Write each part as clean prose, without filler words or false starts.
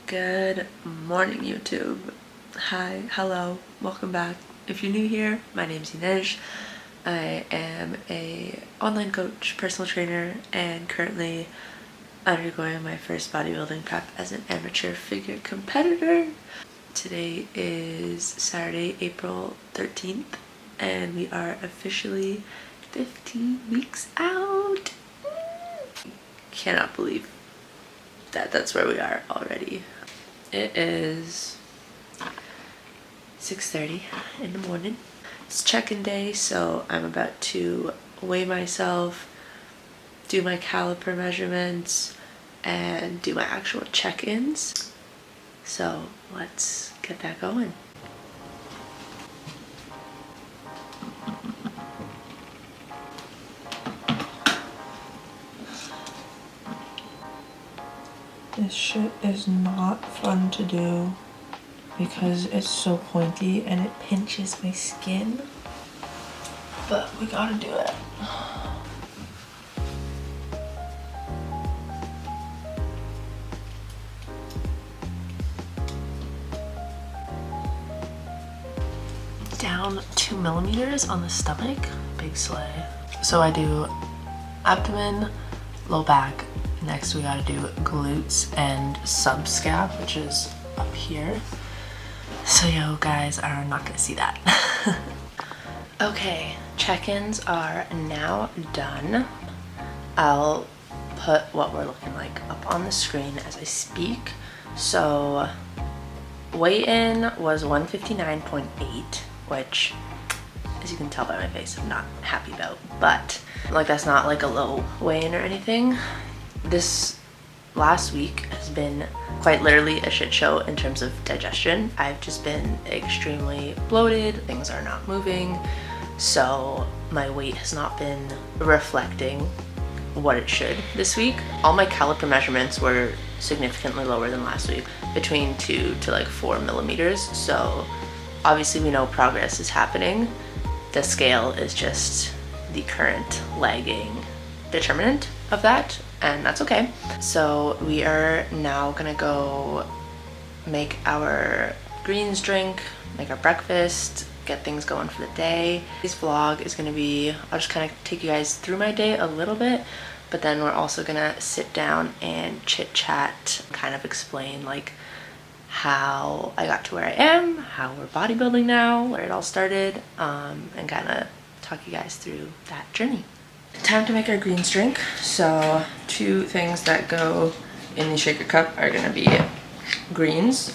Good morning, YouTube. Hi, hello, welcome back. If you're new here, my name's Inej. I am a online coach, personal trainer, and currently undergoing my first bodybuilding prep as an amateur figure competitor. Today is Saturday, April 13th, and we are officially 15 weeks out. Cannot believe that that's where we are already. It is 6:30 in the morning. It's check-in day, so I'm about to weigh myself, do my caliper measurements, and do my actual check-ins. So let's get that going. This shit is not fun to do because it's so pointy and it pinches my skin, but we gotta do it. Down 2 millimeters on the stomach, big slay. So I do abdomen, low back. Next we gotta do glutes and subscap, which is up here. So you guys are not gonna see that. Okay, check-ins are now done. I'll put what we're looking like up on the screen as I speak. So weigh-in was 159.8, which, as you can tell by my face, I'm not happy about, but like that's not like a low weigh-in or anything. This last week has been quite literally a shit show in terms of digestion. I've just been extremely bloated, things are not moving, so my weight has not been reflecting what it should this week. All my caliper measurements were significantly lower than last week, between 2 to like 4 millimeters, so obviously we know progress is happening. The scale is just the current lagging determinant of that, and that's okay. So we are now gonna go make our greens drink, make our breakfast, get things going for the day. This vlog is gonna be, I'll just kind of take you guys through my day a little bit, but then we're also gonna sit down and chit chat, kind of explain like how I got to where I am, how we're bodybuilding now, where it all started, and kind of talk you guys through that journey. Time to make our greens drink. So 2 things that go in the shaker cup are gonna be greens.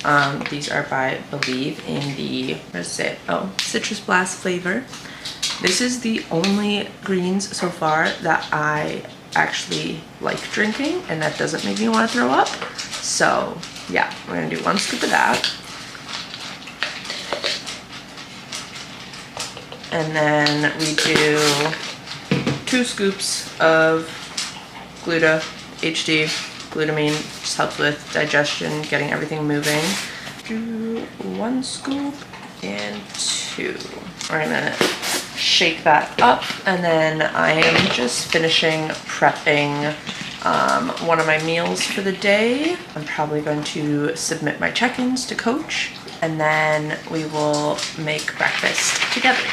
These are by Believe in the, what does it say? Oh, Citrus Blast flavor. This is the only greens so far that I actually like drinking, and that doesn't make me want to throw up. So yeah, we're gonna do 1 scoop of that. And then we do 2 scoops of Gluta HD. Glutamine just helps with digestion, getting everything moving. Do 1 scoop and 2. We're gonna shake that up, and then I am just finishing prepping one of my meals for the day. I'm probably going to submit my check-ins to coach, and then we will make breakfast together.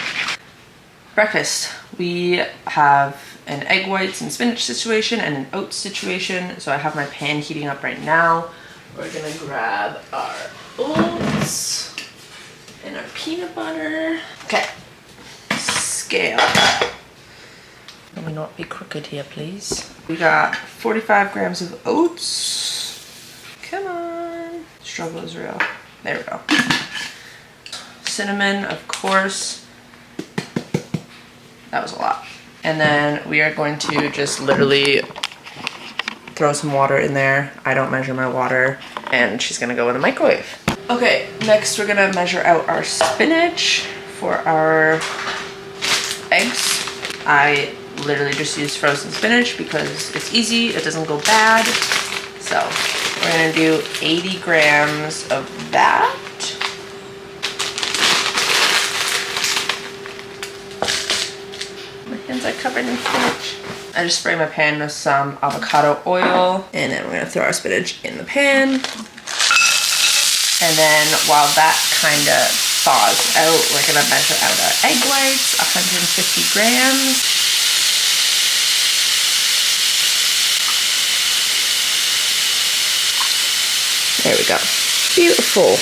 Breakfast. We have an egg whites and spinach situation and an oats situation. So I have my pan heating up right now. We're gonna grab our oats and our peanut butter. Okay, scale. Let me not be crooked here, please. We got 45 grams of oats. Come on. Struggle is real. There we go. Cinnamon, of course. That was a lot. And then we are going to just literally throw some water in there. I don't measure my water, and she's gonna go in the microwave. Okay, next we're gonna measure out our spinach for our eggs. I literally just use frozen spinach because it's easy, it doesn't go bad. So we're gonna do 80 grams of that. Hands are covered in spinach. I just spray my pan with some avocado oil, and then we're gonna throw our spinach in the pan. And then while that kind of thaws out, we're gonna measure out our egg whites, 150 grams. There we go. Beautiful.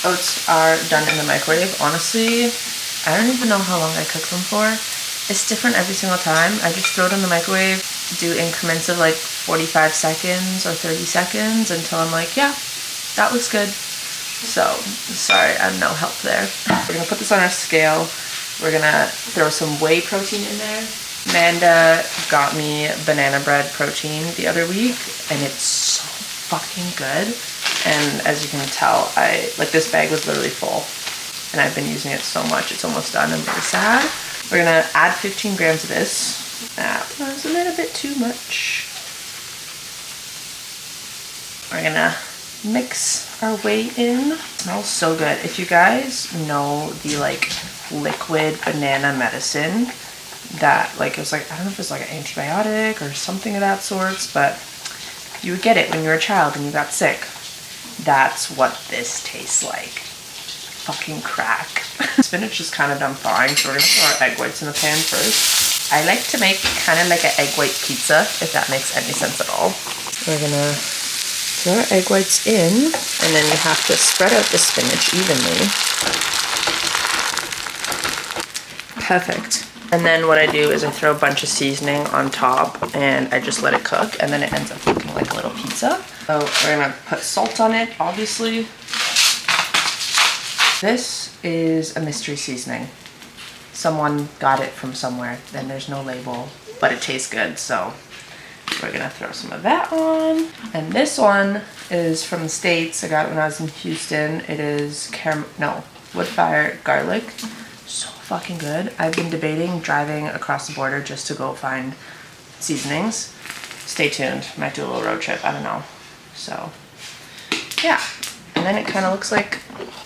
Oats are done in the microwave. Honestly, I don't even know how long I cook them for. It's different every single time. I just throw it in the microwave, do increments of like 45 seconds or 30 seconds until I'm like, yeah, that looks good. So, sorry, I have no help there. We're gonna put this on our scale. We're gonna throw some whey protein in there. Amanda got me banana bread protein the other week, and it's so fucking good. And as you can tell, this bag was literally full, and I've been using it so much. It's almost done. I'm really sad. We're gonna add 15 grams of this. That was a little bit too much. We're gonna mix our whey in. It smells so good. If you guys know the like liquid banana medicine that like, it was like, I don't know if it's like an antibiotic or something of that sorts, but you would get it when you were a child and you got sick. That's what this tastes like. Fucking crack. Spinach is kind of done thawing, so we're gonna throw our egg whites in the pan first. I like to make kind of like an egg white pizza, if that makes any sense at all. We're gonna throw our egg whites in, and then you have to spread out the spinach evenly. Perfect. And then what I do is I throw a bunch of seasoning on top, and I just let it cook, and then it ends up looking like a little pizza. So we're gonna put salt on it, obviously. This is a mystery seasoning. Someone got it from somewhere, and there's no label, but it tastes good, so we're gonna throw some of that on. And this one is from the States. I got it when I was in Houston. It is wood fire garlic. So fucking good. I've been debating driving across the border just to go find seasonings. Stay tuned. Might do a little road trip. I don't know. So yeah. And then it kind of looks like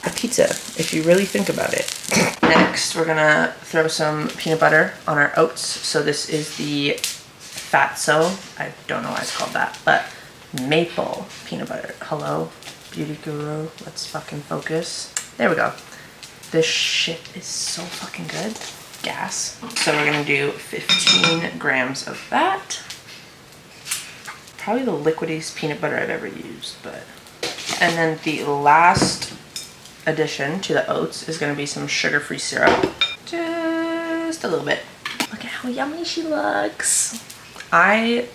a pizza if you really think about it. Next, we're gonna throw some peanut butter on our oats. So this is the Fatso. I don't know why it's called that, but maple peanut butter. Hello, beauty guru. Let's fucking focus. There we go. This shit is so fucking good. Gas. So we're gonna do 15 grams of that. Probably the liquidiest peanut butter I've ever used, but. And then the last addition to the oats is gonna be some sugar-free syrup. Just a little bit. Look at how yummy she looks. I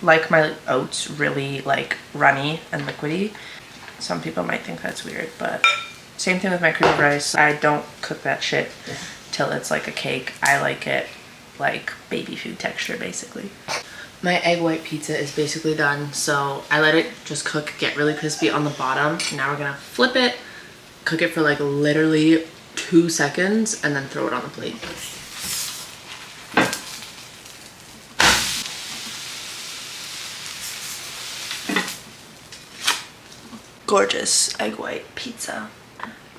like my oats really like runny and liquidy. Some people might think that's weird, but same thing with my cream of rice. I don't cook that shit till it's like a cake. I like it like baby food texture, basically. My egg white pizza is basically done, so I let it just cook, get really crispy on the bottom. Now we're gonna flip it, cook it for like literally 2 seconds, and then throw it on the plate. Gorgeous egg white pizza.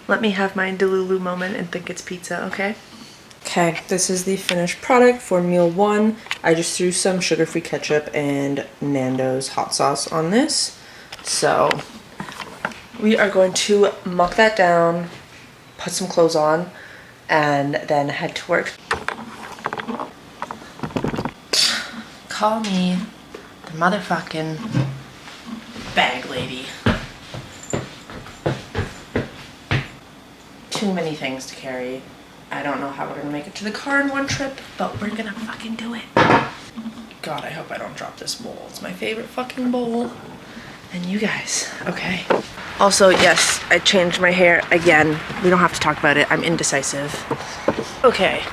Let me have my Delulu moment and think it's pizza, okay? Okay, this is the finished product for meal 1. I just threw some sugar-free ketchup and Nando's hot sauce on this. So we are going to muck that down, put some clothes on, and then head to work. Call me the motherfucking bag lady. Too many things to carry. I don't know how we're gonna make it to the car in one trip, but we're gonna fucking do it. God, I hope I don't drop this bowl. It's my favorite fucking bowl. And you guys, okay. Also, yes, I changed my hair again. We don't have to talk about it. I'm indecisive. Okay,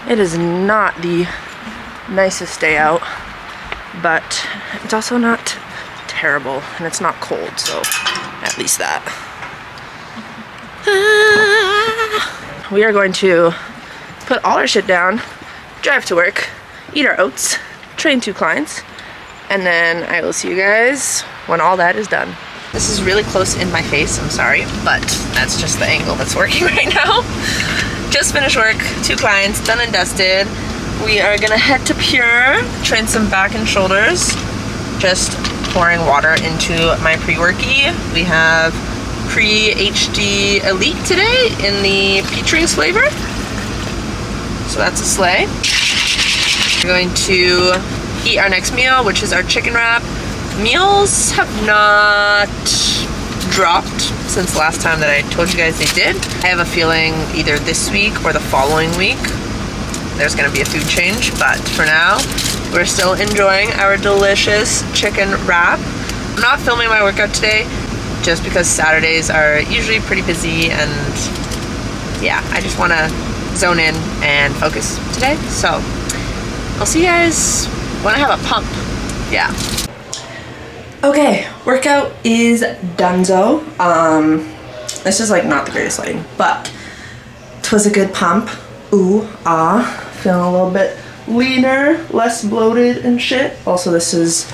it is not the nicest day out, but it's also not terrible, and it's not cold, so at least that. We are going to put all our shit down, drive to work, eat our oats, train 2 clients, and then I will see you guys when all that is done. This is really close in my face, I'm sorry, but that's just the angle that's working right now. Just finished work, 2 clients, done and dusted. We are gonna head to Pure, train some back and shoulders. Just pouring water into my pre-worky. We have Cree HD Elite today in the peach rings flavor. So that's a sleigh. We're going to eat our next meal, which is our chicken wrap. Meals have not dropped since the last time that I told you guys they did. I have a feeling either this week or the following week there's gonna be a food change, but for now we're still enjoying our delicious chicken wrap. I'm not filming my workout today just because Saturdays are usually pretty busy, and yeah, I just want to zone in and focus today. So I'll see you guys when I have a pump. Yeah. Okay, workout is donezo. This is like not the greatest lighting, but it was a good pump. Ooh, ah, feeling a little bit leaner, less bloated and shit. Also, this is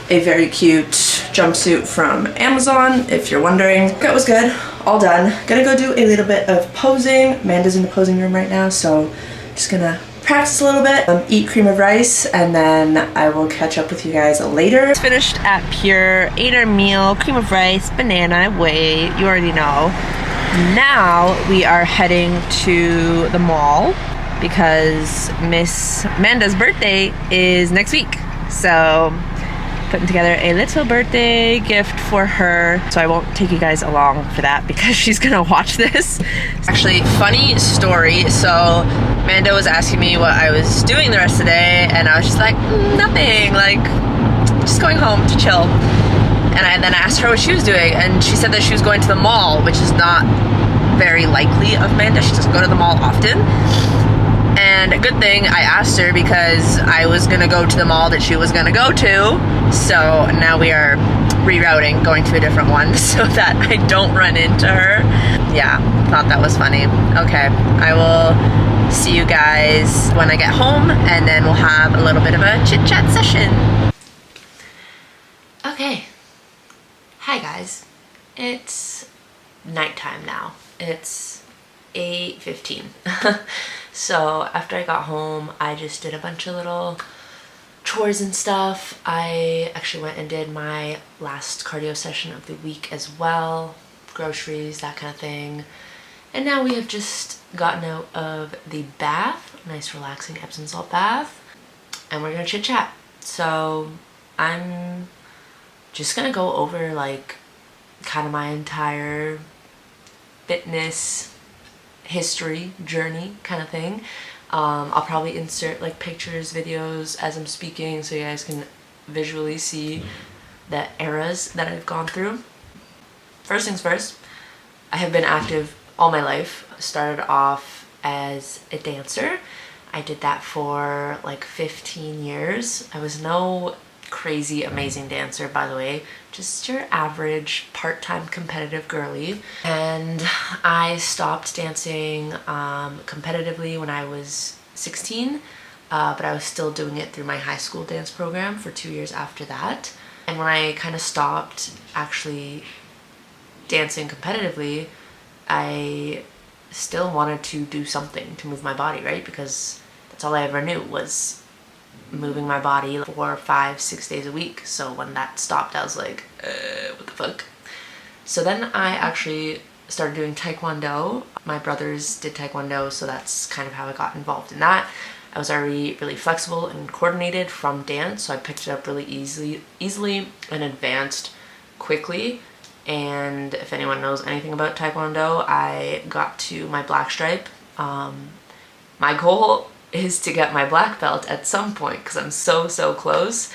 a very cute jumpsuit from Amazon, if you're wondering. Workout was good, all done. Gonna go do a little bit of posing. Amanda's in the posing room right now, so just gonna practice a little bit, eat cream of rice, and then I will catch up with you guys later. It's finished at Pure, ate our meal, cream of rice, banana, whey, you already know. Now we are heading to the mall because Miss Amanda's birthday is next week. So putting together a little birthday gift for her. So I won't take you guys along for that because she's gonna watch this. Actually, funny story. So Amanda was asking me what I was doing the rest of the day, and I was just like, nothing, like just going home to chill. And then I asked her what she was doing, and she said that she was going to the mall, which is not very likely of Amanda. She doesn't go to the mall often. And a good thing I asked her because I was gonna go to the mall that she was gonna go to. So now we are rerouting, going to a different one so that I don't run into her. Yeah, thought that was funny. Okay, I will see you guys when I get home, and then we'll have a little bit of a chit chat session. Okay, hi guys. It's nighttime now. It's 8:15. So after I got home, I just did a bunch of little chores and stuff. I actually went and did my last cardio session of the week as well, groceries, that kind of thing. And now we have just gotten out of the bath, nice relaxing Epsom salt bath, and we're gonna chit chat. So I'm just gonna go over like kind of my entire fitness history journey kind of thing. I'll probably insert like pictures, videos as I'm speaking so you guys can visually see the eras that I've gone through. First things first, I have been active all my life. Started off as a dancer. I did that for like 15 years. I was no crazy amazing dancer, by the way, just your average part-time competitive girly. And I stopped dancing competitively when I was 16, but I was still doing it through my high school dance program for 2 years after that. And when I kind of stopped actually dancing competitively, I still wanted to do something to move my body, right? Because that's all I ever knew was moving my body 4, 5, 6 days a week. So when that stopped, I was like, what the fuck? So then I actually started doing Taekwondo. My brothers did Taekwondo, so that's kind of how I got involved in that. I was already really flexible and coordinated from dance, so I picked it up really easily and advanced quickly. And if anyone knows anything about Taekwondo, I got to my black stripe. My goal is to get my black belt at some point because I'm so close.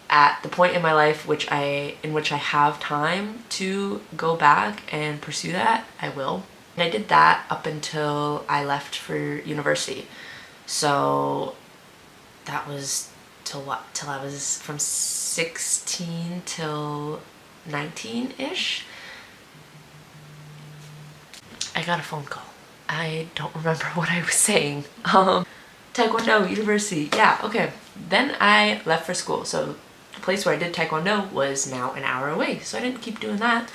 At the point in my life in which I have time to go back and pursue that, I will. And I did that up until I left for university. So that was till what? Till I was from 16 till 19-ish. I got a phone call. I don't remember what I was saying. Taekwondo, university, yeah, okay. Then I left for school. So the place where I did Taekwondo was now an hour away, so I didn't keep doing that.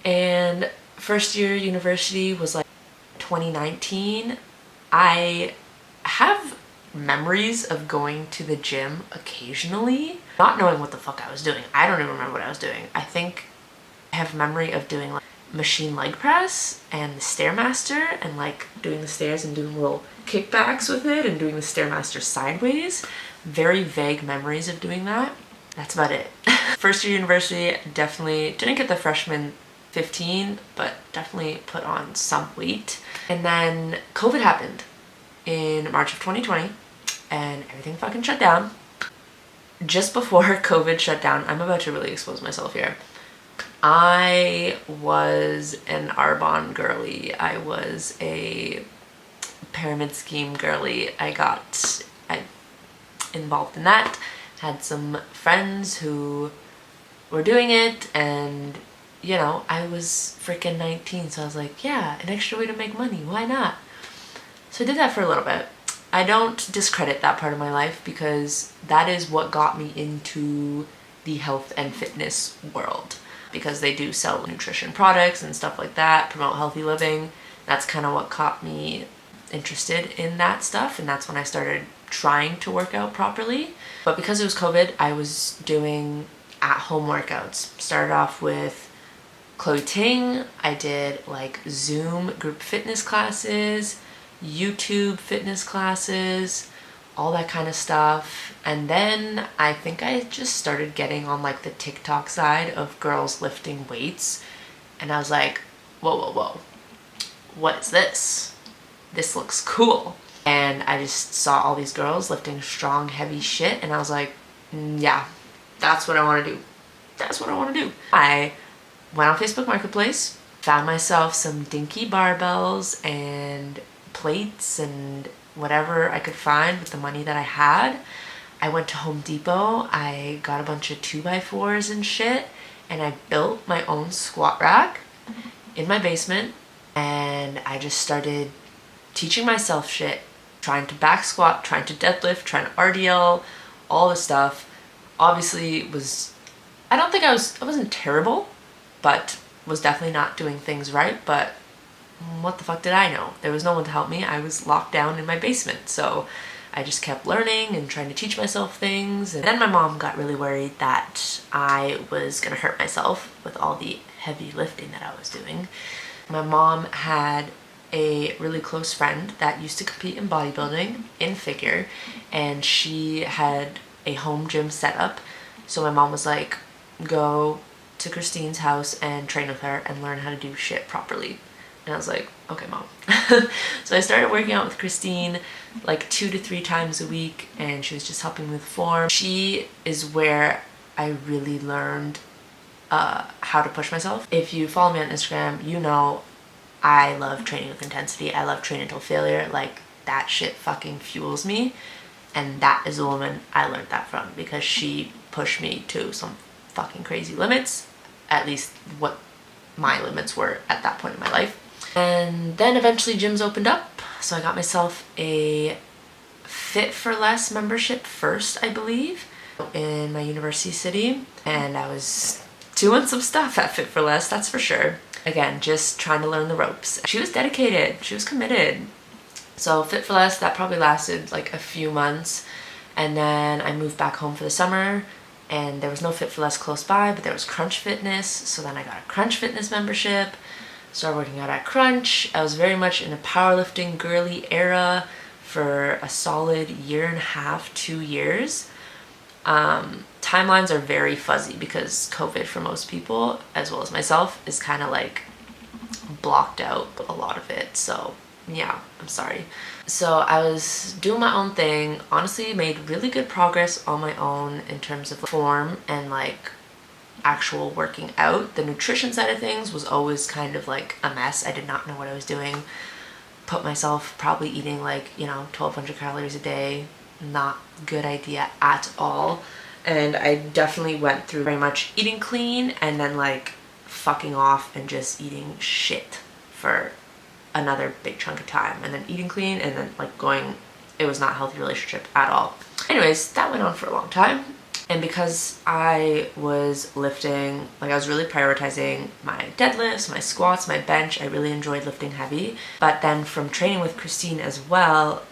And first year university was like 2019. I have memories of going to the gym occasionally, not knowing what the fuck I was doing. I don't even remember what I was doing. I think I I have memory of doing like machine leg press and the Stairmaster and like doing the stairs and doing little kickbacks with it and doing the Stairmaster sideways. Very vague memories of doing that. That's about it. First year university, definitely didn't get the freshman 15, but definitely put on some weight. And then COVID happened in March of 2020 and everything fucking shut down. Just before COVID shut down, I'm about to really expose myself here. I was an Arbonne girly. I was a pyramid scheme girly. I got involved in that. Had some friends who were doing it, and you know, I was freaking 19, so I was like, yeah, an extra way to make money, why not? So I did that for a little bit. I don't discredit that part of my life because that is what got me into the health and fitness world, because they do sell nutrition products and stuff like that, promote healthy living. That's kind of what got me interested in that stuff, and that's when I started trying to work out properly. But because it was COVID, I was doing at-home workouts. Started off with Chloe Ting. I did like Zoom group fitness classes, YouTube fitness classes, all that kind of stuff. And then I think I just started getting on like the TikTok side of girls lifting weights, and I was like, whoa, what is this? This looks cool. And I just saw all these girls lifting strong, heavy shit, and I was like, yeah, that's what I want to do. That's what I want to do. I went on Facebook Marketplace, found myself some dinky barbells and plates and whatever I could find with the money that I had. I went to Home Depot, I got a bunch of 2x4s and shit, and I built my own squat rack in my basement, and I just started teaching myself shit, trying to back squat, trying to deadlift, trying to RDL, all this stuff. Obviously I wasn't terrible, but was definitely not doing things right, but what the fuck did I know? There was no one to help me. I was locked down in my basement, so I just kept learning and trying to teach myself things. And then my mom got really worried that I was gonna hurt myself with all the heavy lifting that I was doing. My mom had a really close friend that used to compete in bodybuilding, in figure, and she had a home gym set up. So my mom was like, go to Christine's house and train with her and learn how to do shit properly. And I was like, okay, mom. So I started working out with Christine like 2 to 3 times a week, and she was just helping me with form. She is where I really learned how to push myself. If you follow me on Instagram, you know I love training with intensity. I love training until failure. Like, that shit fucking fuels me. And that is the woman I learned that from, because she pushed me to some fucking crazy limits, at least what my limits were at that point in my life. And then eventually gyms opened up, so I got myself a Fit for Less membership first, I believe, in my university city, and I was doing some stuff at Fit for Less, that's for sure. Again, just trying to learn the ropes. She was dedicated, she was committed. So Fit for Less, that probably lasted like a few months, and then I moved back home for the summer, and there was no Fit for Less close by, but there was Crunch Fitness, so then I got a Crunch Fitness membership, started working out at Crunch. I was very much in a powerlifting girly era for a solid 1.5 to 2 years. Timelines are very fuzzy because COVID for most people, as well as myself, is kind of like blocked out a lot of it, so yeah, I'm sorry. So I was doing my own thing, honestly made really good progress on my own in terms of form and like actual working out. The nutrition side of things was always kind of like a mess. I did not know what I was doing. Put myself probably eating like, 1,200 calories a day. Not good idea at all. And I definitely went through very much eating clean and then like fucking off and just eating shit for another big chunk of time, and then eating clean and then like going, it was not a healthy relationship at all. Anyways, that went on for a long time. And because I was lifting, like I was really prioritizing my deadlifts, my squats, my bench, I really enjoyed lifting heavy. But then from training with Christine as well,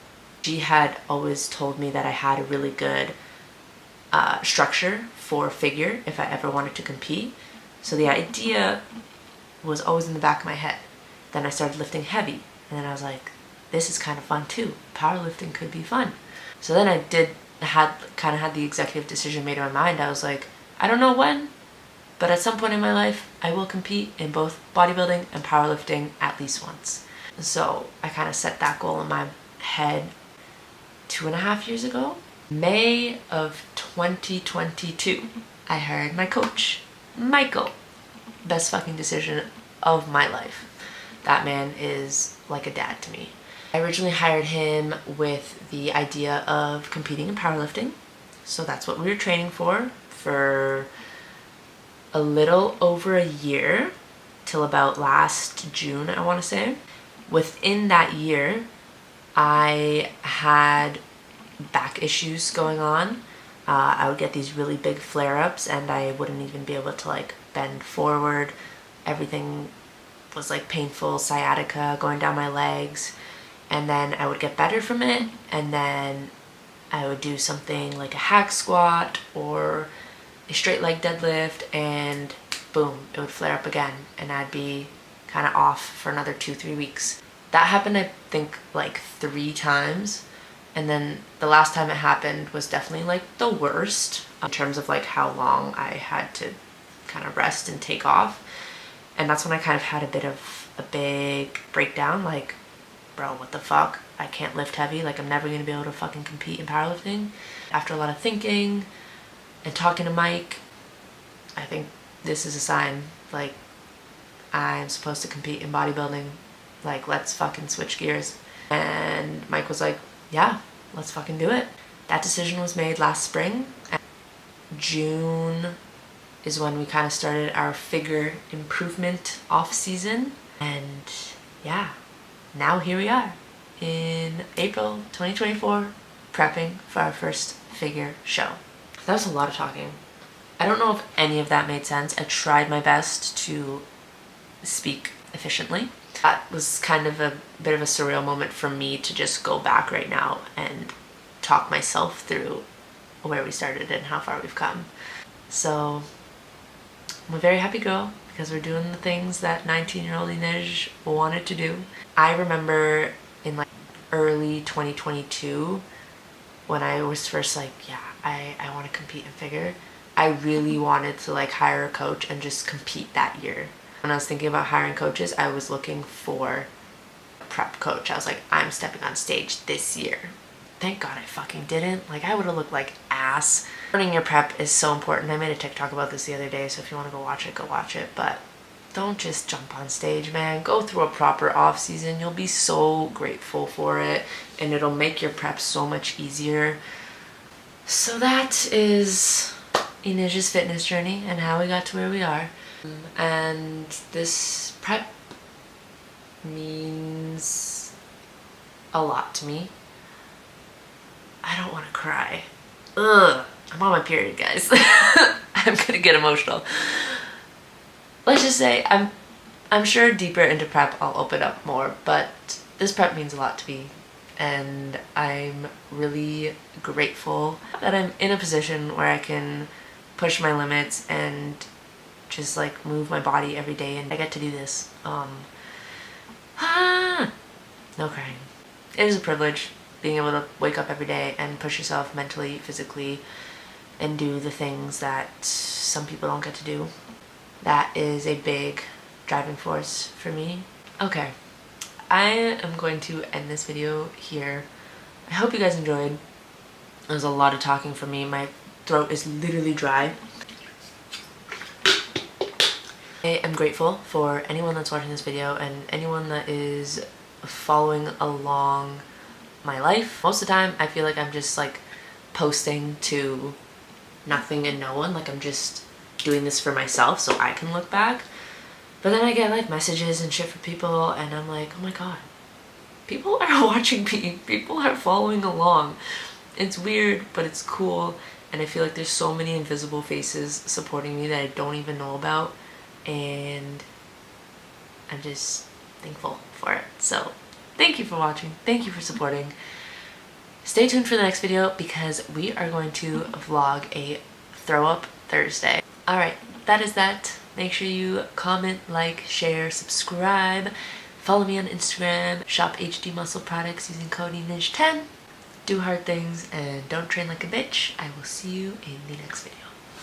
she had always told me that I had a really good structure for figure if I ever wanted to compete. So the idea was always in the back of my head. Then I started lifting heavy, and then I was like, this is kind of fun too. Powerlifting could be fun. So then I had the executive decision made in my mind. I was like, I don't know when, but at some point in my life, I will compete in both bodybuilding and powerlifting at least once. So I kind of set that goal in my head 2.5 years ago. May of 2022, I hired my coach, Michael. Best fucking decision of my life. That man is like a dad to me. I originally hired him with the idea of competing in powerlifting. So that's what we were training for a little over a year, till about last June, I want to say. Within that year, I had back issues going on. I would get these really big flare-ups and I wouldn't even be able to like bend forward. Everything was like painful, sciatica going down my legs. And then I would get better from it, and then I would do something like a hack squat or a straight leg deadlift, and boom, it would flare up again, and I'd be kind of off for another 2-3 weeks. That happened, I think, like 3 times, and then the last time it happened was definitely like the worst in terms of like how long I had to kind of rest and take off. And that's when I kind of had a bit of a big breakdown, like, bro, what the fuck? I can't lift heavy, like I'm never gonna be able to fucking compete in powerlifting. After a lot of thinking and talking to Mike, I think this is a sign, like, I'm supposed to compete in bodybuilding, like, let's fucking switch gears. And Mike was like, yeah, let's fucking do it. That decision was made last spring. And June is when we kind of started our figure improvement off season, and yeah, now here we are in April 2024, prepping for our first figure show. That was a lot of talking. I don't know if any of that made sense. I tried my best to speak efficiently. That was kind of a bit of a surreal moment for me to just go back right now and talk myself through where we started and how far we've come. So I'm a very happy girl because we're doing the things that 19-year-old Inej wanted to do. I remember in like early 2022 when I was first like, yeah, I want to compete in figure. I really wanted to like hire a coach and just compete that year. When I was thinking about hiring coaches, I was looking for a prep coach. I was like, I'm stepping on stage this year. Thank God I fucking didn't. Like, I would have looked like ass. Running your prep is so important. I made a TikTok about this the other day, so if you want to go watch it, go watch it. But don't just jump on stage, man. Go through a proper off season. You'll be so grateful for it, and it'll make your prep so much easier. So that is Inej's fitness journey and how we got to where we are. And this prep means a lot to me. I don't want to cry. Ugh, I'm on my period, guys. I'm gonna get emotional. Let's just say I'm sure deeper into prep I'll open up more, but this prep means a lot to me, and I'm really grateful that I'm in a position where I can push my limits and just like move my body every day, and I get to do this. No crying. It is a privilege being able to wake up every day and push yourself mentally, physically, and do the things that some people don't get to do. That is a big driving force for me. Okay, I am going to end this video here. I hope you guys enjoyed. There's a lot of talking from me. My throat is literally dry. I am grateful for anyone that's watching this video and anyone that is following along my life. Most of the time I feel like I'm just like posting to nothing and no one, like I'm just doing this for myself so I can look back. But then I get like messages and shit from people, and I'm like, oh my god, people are watching me, people are following along. It's weird, but it's cool, and I feel like there's so many invisible faces supporting me that I don't even know about, and I'm just thankful for it. So thank you for watching, thank you for supporting. Stay tuned for the next video because we are going to vlog a throw up Thursday. Alright, that is that. Make sure you comment, like, share, subscribe. Follow me on Instagram. Shop HD Muscle products using code NIJ10. Do hard things and don't train like a bitch. I will see you in the next video.